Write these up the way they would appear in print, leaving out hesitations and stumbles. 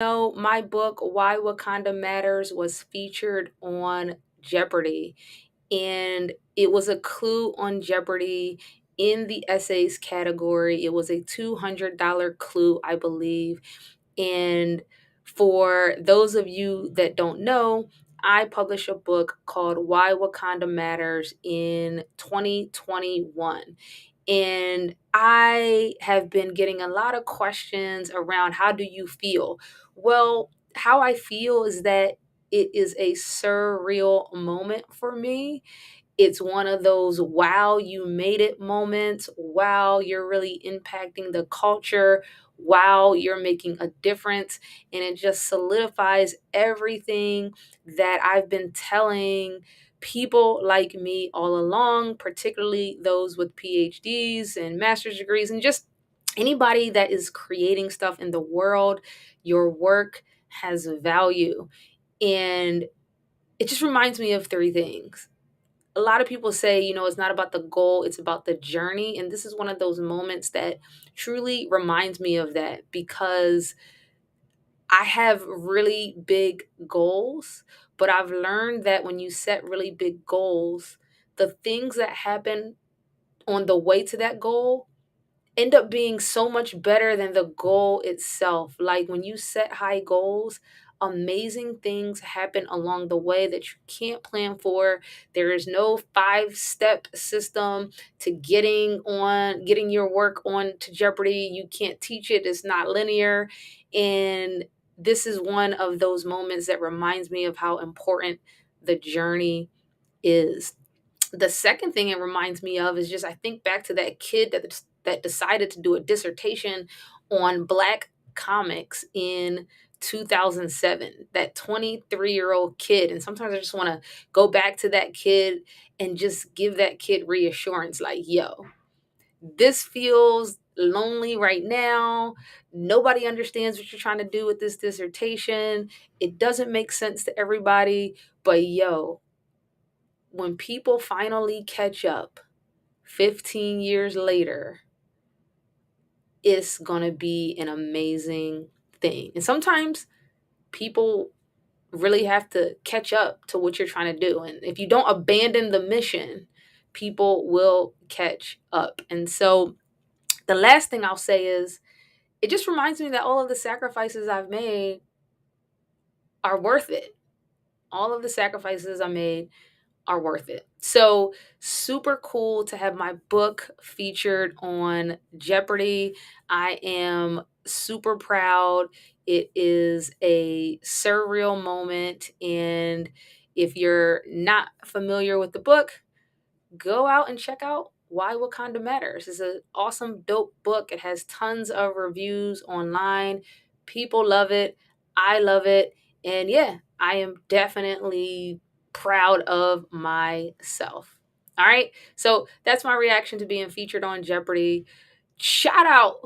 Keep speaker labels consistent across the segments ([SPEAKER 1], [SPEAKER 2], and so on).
[SPEAKER 1] No, my book, Why Wakanda Matters, was featured on Jeopardy. And it was a clue on Jeopardy in the essays category. It was a $200 clue, I believe. And for those of you that don't know, I published a book called Why Wakanda Matters in 2021. And I have been getting a lot of questions around how do you feel? Well, how I feel is that it is a surreal moment for me. It's one of those wow, you made it moments. Wow, you're really impacting the culture. Wow, you're making a difference. And it just solidifies everything that I've been telling people like me all along, particularly those with PhDs and master's degrees, and just anybody that is creating stuff in the world. Your work has value. And it just reminds me of three things. A lot of people say, it's not about the goal, it's about the journey. And this is one of those moments that truly reminds me of that because I have really big goals, but I've learned that when you set really big goals, the things that happen on the way to that goal end up being so much better than the goal itself. Like when you set high goals, amazing things happen along the way that you can't plan for. There is no five-step system to getting your work on to Jeopardy. You can't teach it. It's not linear. And this is one of those moments that reminds me of how important the journey is. The second thing it reminds me of is just I think back to that kid that decided to do a dissertation on black comics in 2007. That 23-year-old kid, and sometimes I just want to go back to that kid and just give that kid reassurance like, yo, this feels lonely right now. Nobody understands what you're trying to do with this dissertation. It doesn't make sense to everybody, but yo, when people finally catch up 15 years later, it's going to be an amazing thing. And sometimes people really have to catch up to what you're trying to do. And if you don't abandon the mission, people will catch up. And so the last thing I'll say is it just reminds me that all of the sacrifices I've made are worth it. All of the sacrifices I made are worth it. So super cool to have my book featured on Jeopardy. I am super proud. It is a surreal moment. And if you're not familiar with the book, go out and check out Why Wakanda Matters. It's an awesome, dope book. It has tons of reviews online. People love it. I love it. And yeah, I am definitely proud of myself. All right. So that's my reaction to being featured on Jeopardy. Shout out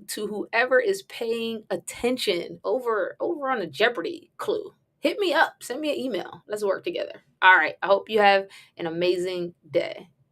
[SPEAKER 1] to whoever is paying attention over on the Jeopardy clue. Hit me up. Send me an email. Let's work together. All right. I hope you have an amazing day.